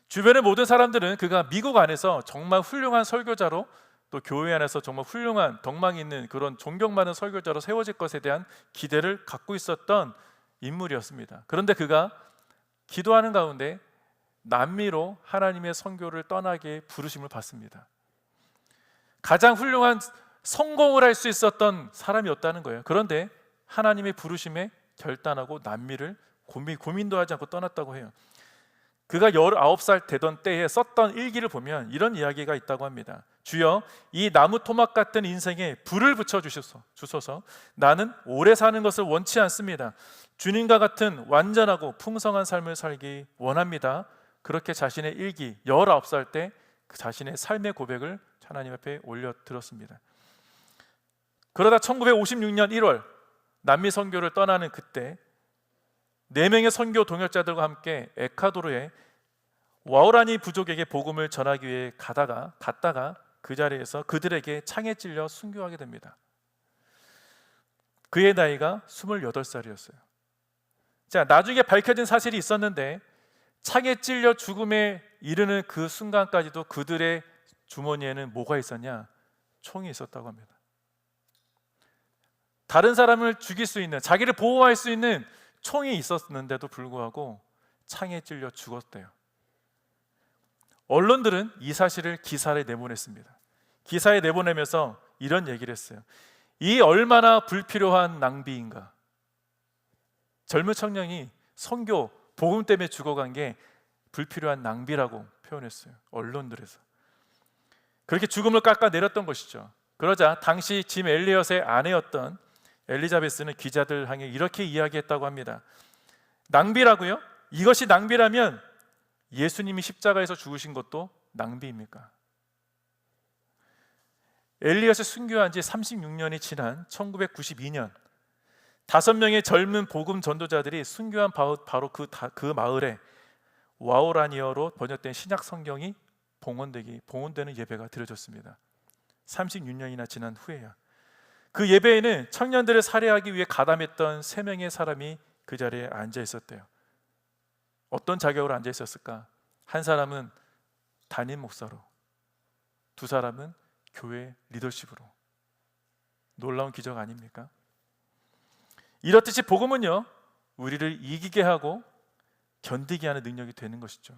주변의 모든 사람들은 그가 미국 안에서 정말 훌륭한 설교자로, 또 교회 안에서 정말 훌륭한 덕망이 있는 그런 존경받는 설교자로 세워질 것에 대한 기대를 갖고 있었던 인물이었습니다. 그런데 그가 기도하는 가운데 남미로 하나님의 선교를 떠나게 부르심을 받습니다. 가장 훌륭한 성공을 할 수 있었던 사람이었다는 거예요. 그런데 하나님의 부르심에 결단하고 남미를 고민도 하지 않고 떠났다고 해요. 그가 19살 되던 때에 썼던 일기를 보면 이런 이야기가 있다고 합니다. 주여, 이 나무 토막 같은 인생에 불을 붙여 주소서. 나는 오래 사는 것을 원치 않습니다. 주님과 같은 완전하고 풍성한 삶을 살기 원합니다. 그렇게 자신의 일기 19살 때 그 자신의 삶의 고백을 하나님 앞에 올려드렸습니다. 그러다 1956년 1월 남미 선교를 떠나는 그때 4명의 선교 동역자들과 함께 에콰도르의 와오라니 부족에게 복음을 전하기 위해 갔다가 그 자리에서 그들에게 창에 찔려 순교하게 됩니다. 그의 나이가 28살이었어요. 자, 나중에 밝혀진 사실이 있었는데 창에 찔려 죽음에 이르는 그 순간까지도 그들의 주머니에는 뭐가 있었냐? 총이 있었다고 합니다. 다른 사람을 죽일 수 있는, 자기를 보호할 수 있는 총이 있었는데도 불구하고 창에 찔려 죽었대요. 언론들은 이 사실을 기사에 내보냈습니다. 기사에 내보내면서 이런 얘기를 했어요. 이 얼마나 불필요한 낭비인가. 젊은 청년이 선교, 복음 때문에 죽어간 게 불필요한 낭비라고 표현했어요. 언론들에서. 그렇게 죽음을 깎아내렸던 것이죠. 그러자 당시 짐 엘리엇의 아내였던 엘리자베스는 기자들 향해 이렇게 이야기했다고 합니다. 낭비라고요? 이것이 낭비라면 예수님이 십자가에서 죽으신 것도 낭비입니까? 엘리엇이 순교한 지 36년이 지난 1992년 5명의 젊은 복음 전도자들이 순교한 바로 그 마을에 와오라니어로 번역된 신약 성경이 봉헌되는 예배가 드려졌습니다. 36년이나 지난 후에야. 그 예배에는 청년들을 살해하기 위해 가담했던 3명의 사람이 그 자리에 앉아 있었대요. 어떤 자격으로 앉아 있었을까? 한 사람은 담임 목사로, 2 사람은 교회 리더십으로. 놀라운 기적 아닙니까? 이렇듯이 복음은요, 우리를 이기게 하고 견디게 하는 능력이 되는 것이죠.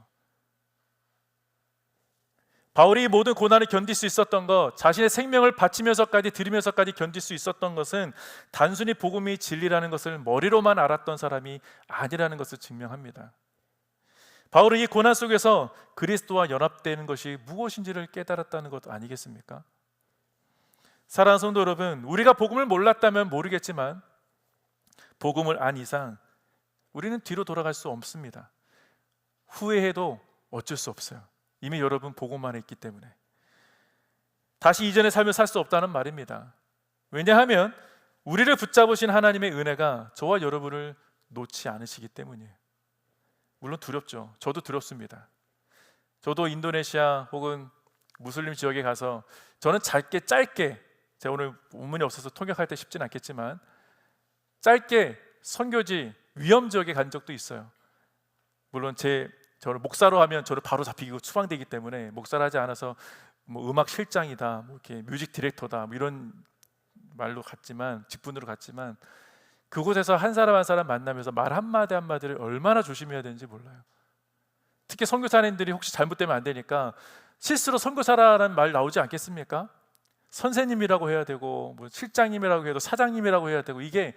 바울이 모든 고난을 견딜 수 있었던 것, 자신의 생명을 바치면서까지 드리면서까지 견딜 수 있었던 것은 단순히 복음이 진리라는 것을 머리로만 알았던 사람이 아니라는 것을 증명합니다. 바울은 이 고난 속에서 그리스도와 연합되는 것이 무엇인지를 깨달았다는 것 아니겠습니까? 사랑하는 성도 여러분, 우리가 복음을 몰랐다면 모르겠지만 복음을 안 이상 우리는 뒤로 돌아갈 수 없습니다. 후회해도 어쩔 수 없어요. 이미 여러분 복음 안에 있기 때문에. 다시 이전의 삶을 살 수 없다는 말입니다. 왜냐하면 우리를 붙잡으신 하나님의 은혜가 저와 여러분을 놓지 않으시기 때문이에요. 물론 두렵죠. 저도 두렵습니다. 저도 인도네시아 혹은 무슬림 지역에 가서 저는 짧게 제가 오늘 본문이 없어서 통역할 때 쉽진 않겠지만 짧게 선교지 위험 지역에 간 적도 있어요. 물론 저를 목사로 하면 저를 바로 잡히고 추방되기 때문에 목사를 하지 않아서 뭐 음악 실장이다, 뭐 이렇게 뮤직 디렉터다, 뭐 이런 말로 갔지만, 직분으로 갔지만 그곳에서 한 사람 한 사람 만나면서 말 한마디 한마디를 얼마나 조심해야 되는지 몰라요. 특히 선교사님들이 혹시 잘못되면 안 되니까 실수로 선교사라는 말 나오지 않겠습니까? 선생님이라고 해야 되고, 뭐 실장님이라고 해도 사장님이라고 해야 되고, 이게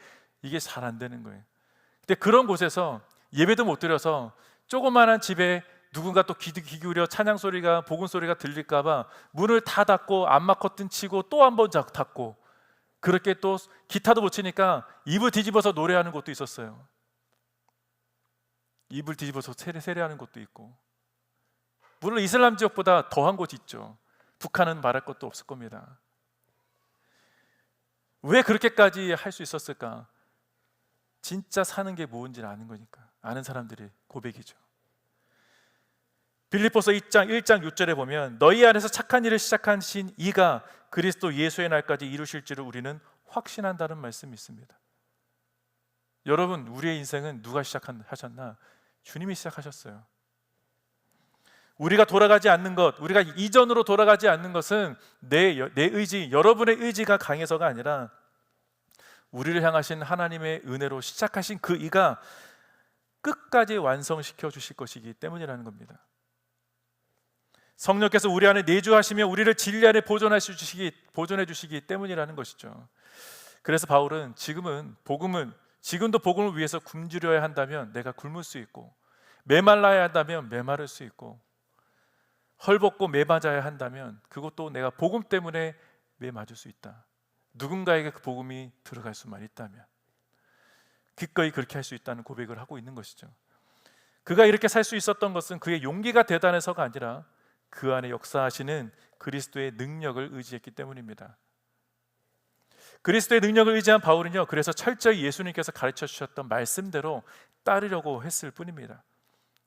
잘 안 되는 거예요. 근데 그런 곳에서 예배도 못 드려서 조그마한 집에 누군가 또 귀 기울여 찬양 소리가, 복음 소리가 들릴까 봐 문을 다 닫고 암막 커튼 치고 또 한 번 닫고, 그렇게 또 기타도 못 치니까 이불 뒤집어서 노래하는 곳도 있었어요. 이불 뒤집어서 세례하는 곳도 있고. 물론 이슬람 지역보다 더한 곳이 있죠. 북한은 말할 것도 없을 겁니다. 왜 그렇게까지 할 수 있었을까? 진짜 사는 게 뭔지를 아는 거니까. 아는 사람들의 고백이죠. 빌립보서 1장 6절에 보면 너희 안에서 착한 일을 시작하신 이가 그리스도 예수의 날까지 이루실 줄을 우리는 확신한다는 말씀이 있습니다. 여러분, 우리의 인생은 누가 시작하셨나? 주님이 시작하셨어요. 우리가 돌아가지 않는 것, 우리가 이전으로 돌아가지 않는 것은 내 의지, 여러분의 의지가 강해서가 아니라 우리를 향하신 하나님의 은혜로 시작하신 그 이가 끝까지 완성시켜 주실 것이기 때문이라는 겁니다. 성령께서 우리 안에 내주하시며 우리를 진리 안에 보존해 주시기 때문이라는 것이죠. 그래서 바울은 지금도 복음을 위해서 굶주려야 한다면 내가 굶을 수 있고, 메말라야 한다면 메마를 수 있고, 헐벗고 메맞아야 한다면 그것도 내가 복음 때문에 메맞을 수 있다. 누군가에게 그 복음이 들어갈 수만 있다면 기꺼이 그렇게 할 수 있다는 고백을 하고 있는 것이죠. 그가 이렇게 살 수 있었던 것은 그의 용기가 대단해서가 아니라 그 안에 역사하시는 그리스도의 능력을 의지했기 때문입니다. 그리스도의 능력을 의지한 바울은요, 그래서 철저히 예수님께서 가르쳐 주셨던 말씀대로 따르려고 했을 뿐입니다.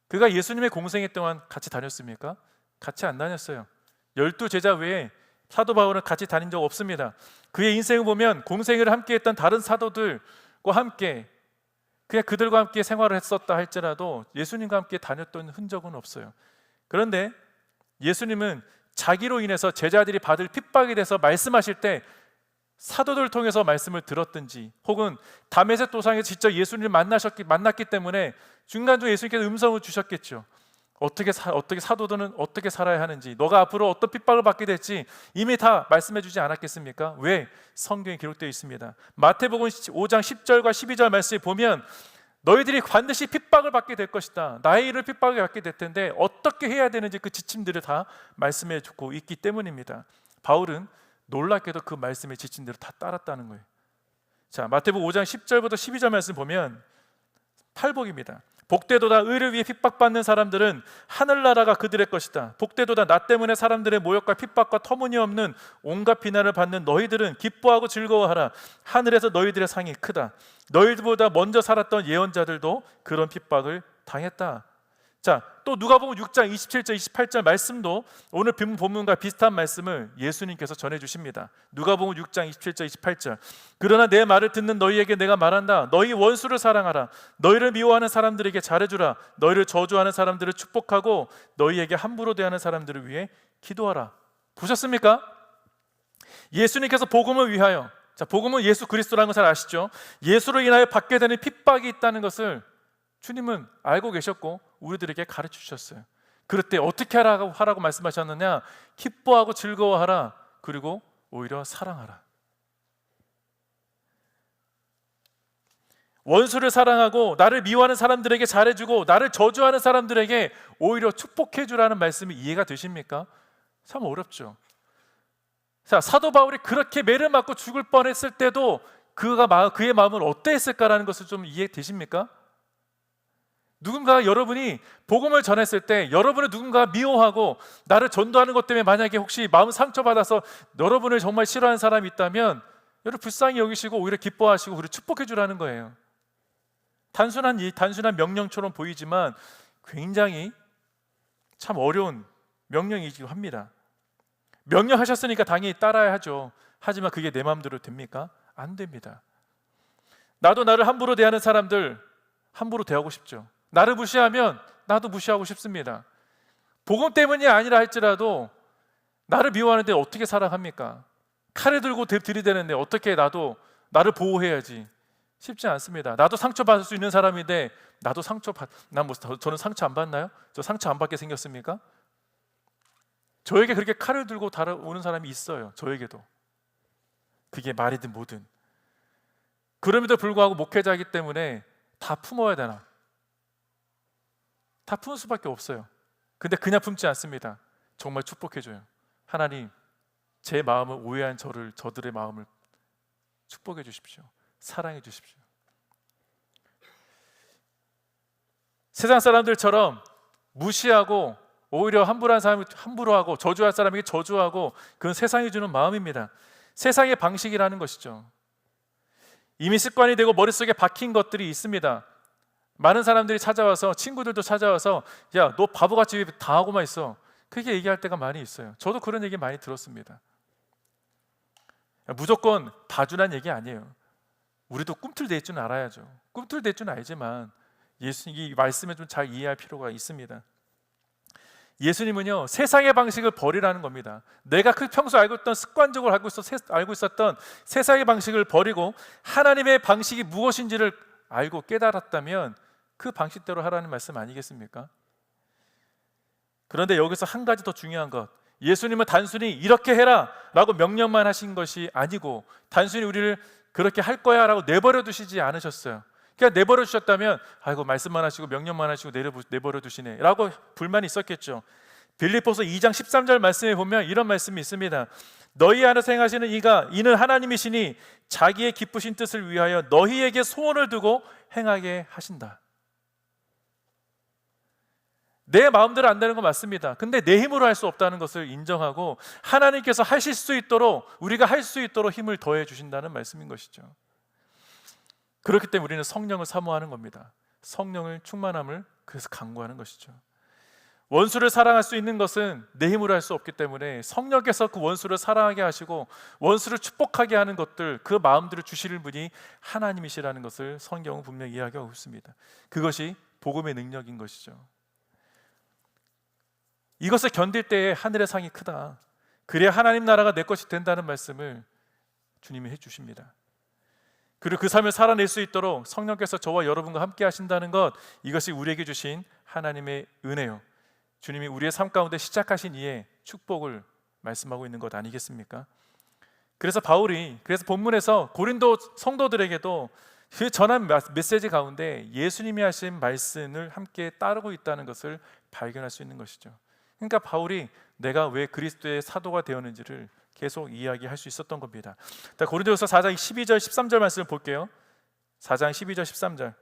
그가 예수님의 공생애 동안 같이 다녔습니까? 같이 안 다녔어요. 12제자 외에 사도 바울은 같이 다닌 적 없습니다. 그의 인생을 보면 공생을 함께 했던 다른 사도들과 함께 그냥 그들과 함께 생활을 했었다 할지라도 예수님과 함께 다녔던 흔적은 없어요. 그런데 예수님은 자기로 인해서 제자들이 받을 핍박에 대해서 말씀하실 때 사도들을 통해서 말씀을 들었든지 혹은 다메섹 도상에서 직접 예수님을 만났기 때문에 중간중에 예수님께서 음성을 주셨겠죠. 어떻게 사도들은 어떻게 살아야 하는지, 너가 앞으로 어떤 핍박을 받게 될지 이미 다 말씀해 주지 않았겠습니까? 왜? 성경에 기록되어 있습니다. 마태복음 5장 10절과 12절 말씀에 보면 너희들이 반드시 핍박을 받게 될 것이다. 나의 일을 핍박을 받게 될 텐데 어떻게 해야 되는지 그 지침들을 다 말씀해 주고 있기 때문입니다. 바울은 놀랍게도 그 말씀의 지침대로 다 따랐다는 거예요. 자, 마태복음 5장 10절부터 12절 말씀 보면 팔복입니다. 복되도다 의를 위해 핍박받는 사람들은 하늘나라가 그들의 것이다. 복되도다 나 때문에 사람들의 모욕과 핍박과 터무니없는 온갖 비난을 받는 너희들은 기뻐하고 즐거워하라. 하늘에서 너희들의 상이 크다. 너희들보다 먼저 살았던 예언자들도 그런 핍박을 당했다. 자, 또 누가복음 6장 27절 28절 말씀도 오늘 본문과 비슷한 말씀을 예수님께서 전해주십니다. 누가복음 6장 27절 28절 그러나 내 말을 듣는 너희에게 내가 말한다. 너희 원수를 사랑하라. 너희를 미워하는 사람들에게 잘해주라. 너희를 저주하는 사람들을 축복하고 너희에게 함부로 대하는 사람들을 위해 기도하라. 보셨습니까? 예수님께서 복음을 위하여, 자, 복음은 예수 그리스도라는 걸 잘 아시죠? 예수로 인하여 받게 되는 핍박이 있다는 것을 주님은 알고 계셨고 우리들에게 가르쳐 주셨어요. 그럴 때 어떻게 하라고 말씀하셨느냐? 기뻐하고 즐거워하라. 그리고 오히려 사랑하라. 원수를 사랑하고 나를 미워하는 사람들에게 잘해주고 나를 저주하는 사람들에게 오히려 축복해주라는 말씀이 이해가 되십니까? 참 어렵죠. 자, 사도 바울이 그렇게 매를 맞고 죽을 뻔했을 때도 그의 마음은 어떠했을까라는 것을 좀 이해되십니까? 누군가 여러분이 복음을 전했을 때 여러분을 누군가 미워하고 나를 전도하는 것 때문에 만약에 혹시 마음 상처받아서 여러분을 정말 싫어하는 사람이 있다면 여러분 불쌍히 여기시고 오히려 기뻐하시고 그리고 축복해 주라는 거예요. 단순한 명령처럼 보이지만 굉장히 참 어려운 명령이기도 합니다. 명령하셨으니까 당연히 따라야 하죠. 하지만 그게 내 마음대로 됩니까? 안 됩니다. 나도 나를 함부로 대하는 사람들 함부로 대하고 싶죠. 나를 무시하면 나도 무시하고 싶습니다. 복음 때문이 아니라 할지라도 나를 미워하는데 어떻게 사랑합니까? 칼을 들고 들이대는데 어떻게 나를 보호해야지 쉽지 않습니다. 나도 상처받을 수 있는 사람인데 나도 저는 상처 안 받나요? 저 상처 안 받게 생겼습니까? 저에게 그렇게 칼을 들고 달아오는 사람이 있어요. 저에게도. 그게 말이든 뭐든. 그럼에도 불구하고 목회자이기 때문에 다 품어야 되나? 다 품을 수밖에 없어요. 근데 그냥 품지 않습니다. 정말 축복해줘요. 하나님, 제 마음을 오해한 저들의 마음을 축복해 주십시오. 사랑해 주십시오. 세상 사람들처럼 무시하고 오히려 함부로한 사람을 함부로하고 저주할 사람에게 저주하고 그건 세상이 주는 마음입니다. 세상의 방식이라는 것이죠. 이미 습관이 되고 머릿속에 박힌 것들이 있습니다. 많은 사람들이 찾아와서, 친구들도 찾아와서 야, 너 바보같이 다 하고만 있어, 그렇게 얘기할 때가 많이 있어요. 저도 그런 얘기 많이 들었습니다. 무조건 봐주란 얘기 아니에요. 우리도 꿈틀댈 줄 알아야죠. 꿈틀댈 줄 알지만 이 말씀을 좀 잘 이해할 필요가 있습니다. 예수님은요, 세상의 방식을 버리라는 겁니다. 내가 평소 알고 있던 습관적으로 알고 있었던 세상의 방식을 버리고 하나님의 방식이 무엇인지를 알고 깨달았다면 그 방식대로 하라는 말씀 아니겠습니까? 그런데 여기서 한 가지 더 중요한 것, 예수님은 단순히 이렇게 해라 라고 명령만 하신 것이 아니고 단순히 우리를 그렇게 할 거야 라고 내버려 두시지 않으셨어요. 그냥 내버려 주셨다면 아이고 말씀만 하시고 명령만 하시고 내버려 두시네 라고 불만이 있었겠죠. 빌립보서 2장 13절 말씀에 보면 이런 말씀이 있습니다. 너희 안에서 행하시는 이는 하나님이시니 자기의 기쁘신 뜻을 위하여 너희에게 소원을 두고 행하게 하신다. 내 마음대로 안 되는 건 맞습니다. 근데 내 힘으로 할 수 없다는 것을 인정하고 하나님께서 하실 수 있도록, 우리가 할 수 있도록 힘을 더해 주신다는 말씀인 것이죠. 그렇기 때문에 우리는 성령을 사모하는 겁니다. 성령을 충만함을 그래서 간구하는 것이죠. 원수를 사랑할 수 있는 것은 내 힘으로 할 수 없기 때문에 성령께서 그 원수를 사랑하게 하시고 원수를 축복하게 하는 것들, 그 마음들을 주시는 분이 하나님이시라는 것을 성경은 분명히 이야기하고 있습니다. 그것이 복음의 능력인 것이죠. 이것을 견딜 때에 하늘의 상이 크다, 그래야 하나님 나라가 내 것이 된다는 말씀을 주님이 해주십니다. 그리고 그 삶을 살아낼 수 있도록 성령께서 저와 여러분과 함께 하신다는 것, 이것이 우리에게 주신 하나님의 은혜요, 주님이 우리의 삶 가운데 시작하신 이의 축복을 말씀하고 있는 것 아니겠습니까? 그래서 바울이 본문에서 고린도 성도들에게도 그 전한 메시지 가운데 예수님이 하신 말씀을 함께 따르고 있다는 것을 발견할 수 있는 것이죠. 그러니까 바울이 내가 왜 그리스도의 사도가 되었는지를 계속 이야기할 수 있었던 겁니다. 고린도후서 4장 12절 13절 말씀을 볼게요. 4장 12절 13절.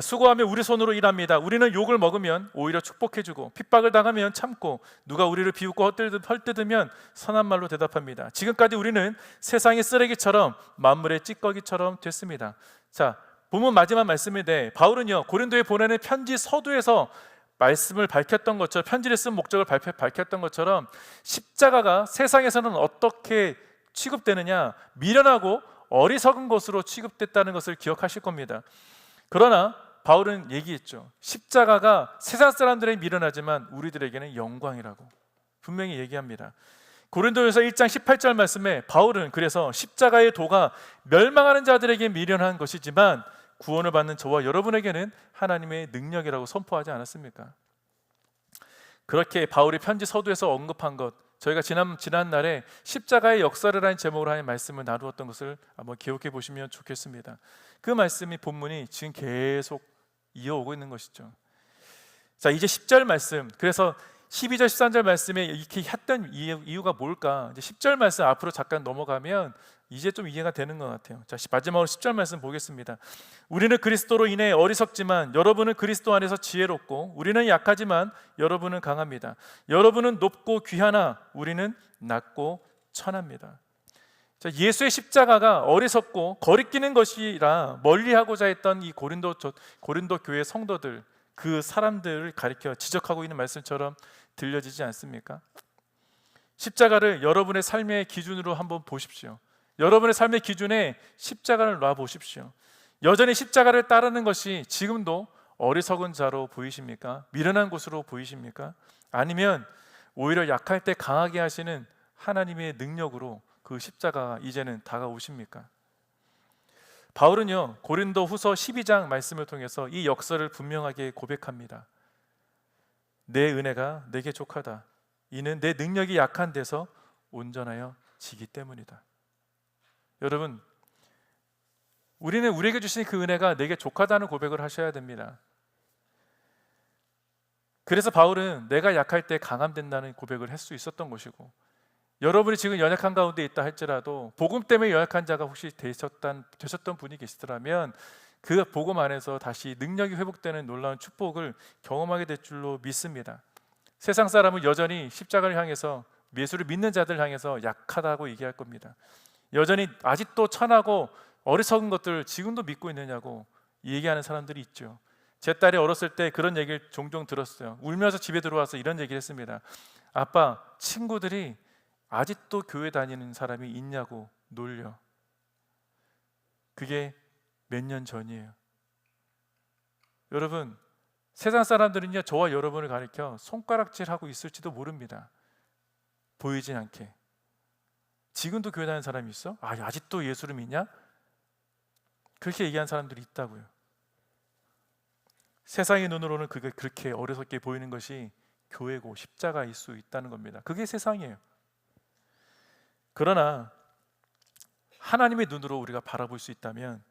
수고하며 우리 손으로 일합니다. 우리는 욕을 먹으면 오히려 축복해주고 핍박을 당하면 참고 누가 우리를 비웃고 헐뜯으면 선한 말로 대답합니다. 지금까지 우리는 세상의 쓰레기처럼 만물의 찌꺼기처럼 됐습니다. 자, 본문 마지막 말씀인데 바울은요, 고린도에 보내는 편지 서두에서 말씀을 밝혔던 것처럼, 편지를 쓴 목적을 밝혔던 것처럼 십자가가 세상에서는 어떻게 취급되느냐, 미련하고 어리석은 것으로 취급됐다는 것을 기억하실 겁니다. 그러나 바울은 얘기했죠. 십자가가 세상 사람들에게 미련하지만 우리들에게는 영광이라고 분명히 얘기합니다. 고린도전서 1장 18절 말씀에 바울은 그래서 십자가의 도가 멸망하는 자들에게 미련한 것이지만 구원을 받는 저와 여러분에게는 하나님의 능력이라고 선포하지 않았습니까? 그렇게 바울이 편지 서두에서 언급한 것, 저희가 지난날에 십자가의 역사라는 제목으로 하는 말씀을 나누었던 것을 한번 기억해 보시면 좋겠습니다. 그 말씀이 본문이 지금 계속 이어오고 있는 것이죠. 자, 이제 10절 말씀, 그래서 12절 13절 말씀에 이렇게 했던 이유가 뭘까? 이제 10절 말씀 앞으로 잠깐 넘어가면 이제 좀 이해가 되는 것 같아요. 자, 마지막으로 10절 말씀 보겠습니다. 우리는 그리스도로 인해 어리석지만 여러분은 그리스도 안에서 지혜롭고 우리는 약하지만 여러분은 강합니다. 여러분은 높고 귀하나 우리는 낮고 천합니다. 자, 예수의 십자가가 어리석고 거리끼는 것이라 멀리하고자 했던 이 고린도 교회 성도들, 그 사람들을 가리켜 지적하고 있는 말씀처럼 들려지지 않습니까? 십자가를 여러분의 삶의 기준으로 한번 보십시오. 여러분의 삶의 기준에 십자가를 놔 보십시오. 여전히 십자가를 따르는 것이 지금도 어리석은 자로 보이십니까? 미련한 곳으로 보이십니까? 아니면 오히려 약할 때 강하게 하시는 하나님의 능력으로 그 십자가가 이제는 다가오십니까? 바울은요, 고린도 후서 12장 말씀을 통해서 이 역사를 분명하게 고백합니다. 내 은혜가 내게 족하다. 이는 내 능력이 약한 데서 온전하여 지기 때문이다. 여러분, 우리는 우리에게 주신 그 은혜가 내게 족하다는 고백을 하셔야 됩니다. 그래서 바울은 내가 약할 때 강함된다는 고백을 할 수 있었던 것이고, 여러분이 지금 연약한 가운데 있다 할지라도 복음 때문에 연약한 자가 혹시 되셨던 분이 계시더라면 그 복음 안에서 다시 능력이 회복되는 놀라운 축복을 경험하게 될 줄로 믿습니다. 세상 사람은 여전히 십자가를 향해서, 예수를 믿는 자들 향해서 약하다고 얘기할 겁니다. 여전히 아직도 천하고 어리석은 것들을 지금도 믿고 있느냐고 얘기하는 사람들이 있죠. 제 딸이 어렸을 때 그런 얘기를 종종 들었어요. 울면서 집에 들어와서 이런 얘기를 했습니다. 아빠, 친구들이 아직도 교회 다니는 사람이 있냐고 놀려. 그게 몇 년 전이에요. 여러분, 세상 사람들은요, 저와 여러분을 가리켜 손가락질하고 있을지도 모릅니다. 보이진 않게. 지금도 교회 다니는 사람이 있어? 아직도 예수를 믿냐? 그렇게 얘기하는 사람들이 있다고요. 세상의 눈으로는 그게 그렇게 어리석게 보이는 것이 교회고 십자가일 수 있다는 겁니다. 그게 세상이에요. 그러나 하나님의 눈으로 우리가 바라볼 수 있다면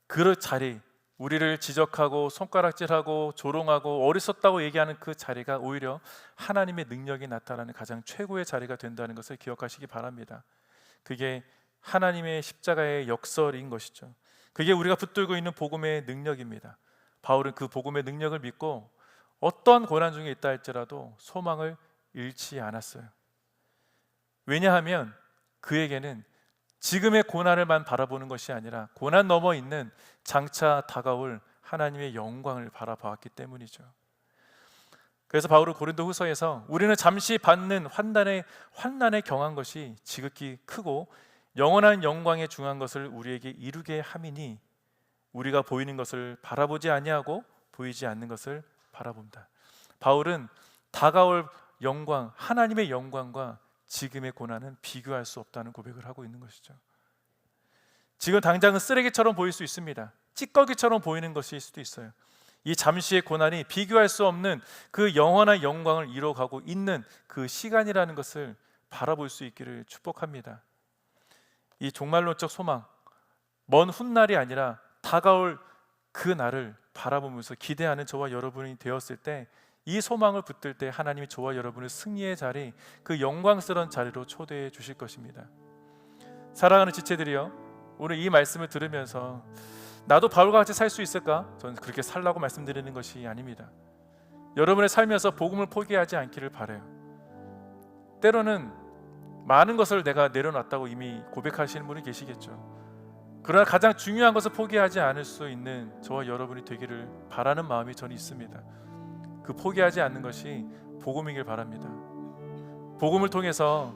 그 자리, 우리를 지적하고 손가락질하고 조롱하고 어리석다고 얘기하는 그 자리가 오히려 하나님의 능력이 나타나는 가장 최고의 자리가 된다는 것을 기억하시기 바랍니다. 그게 하나님의 십자가의 역설인 것이죠. 그게 우리가 붙들고 있는 복음의 능력입니다. 바울은 그 복음의 능력을 믿고 어떠한 고난 중에 있다 할지라도 소망을 잃지 않았어요. 왜냐하면 그에게는 지금의 고난을만 바라보는 것이 아니라 고난 넘어 있는 장차 다가올 하나님의 영광을 바라보았기 때문이죠. 그래서 바울은 고린도후서에서 우리는 잠시 받는 환난에 경한 것이 지극히 크고 영원한 영광에 중한 것을 우리에게 이루게 함이니 우리가 보이는 것을 바라보지 아니하고 보이지 않는 것을 바라본다. 바울은 다가올 영광, 하나님의 영광과 지금의 고난은 비교할 수 없다는 고백을 하고 있는 것이죠. 지금 당장은 쓰레기처럼 보일 수 있습니다. 찌꺼기처럼 보이는 것일 수도 있어요. 이 잠시의 고난이 비교할 수 없는 그 영원한 영광을 이뤄가고 있는 그 시간이라는 것을 바라볼 수 있기를 축복합니다. 이 종말론적 소망, 먼 훗날이 아니라 다가올 그 날을 바라보면서 기대하는 저와 여러분이 되었을 때, 이 소망을 붙들 때 하나님이 저와 여러분을 승리의 자리, 그 영광스러운 자리로 초대해 주실 것입니다. 사랑하는 지체들이여, 오늘 이 말씀을 들으면서 나도 바울과 같이 살 수 있을까? 저는 그렇게 살라고 말씀드리는 것이 아닙니다. 여러분의 삶에서 복음을 포기하지 않기를 바라요. 때로는 많은 것을 내가 내려놨다고 이미 고백하시는 분이 계시겠죠. 그러나 가장 중요한 것을 포기하지 않을 수 있는 저와 여러분이 되기를 바라는 마음이 저는 있습니다. 그 포기하지 않는 것이 복음이길 바랍니다. 복음을 통해서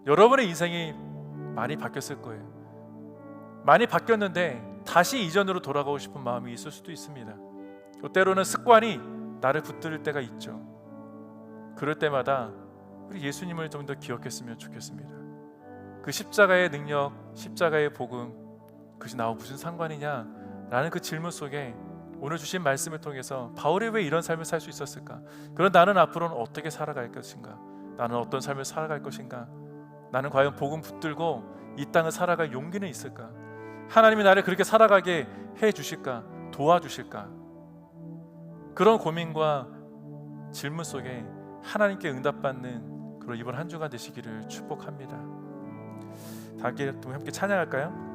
여러분의 인생이 많이 바뀌었을 거예요. 많이 바뀌었는데 다시 이전으로 돌아가고 싶은 마음이 있을 수도 있습니다. 또 때로는 습관이 나를 붙들 때가 있죠. 그럴 때마다 우리 예수님을 좀 더 기억했으면 좋겠습니다. 그 십자가의 능력, 십자가의 복음, 그것이 나와 무슨 상관이냐 라는 그 질문 속에 오늘 주신 말씀을 통해서 바울이 왜 이런 삶을 살 수 있었을까? 그럼 나는 앞으로는 어떻게 살아갈 것인가? 나는 어떤 삶을 살아갈 것인가? 나는 과연 복음 붙들고 이 땅을 살아갈 용기는 있을까? 하나님이 나를 그렇게 살아가게 해 주실까? 도와주실까? 그런 고민과 질문 속에 하나님께 응답받는 그런 이번 한 주간 되시기를 축복합니다. 다 함께 찬양할까요?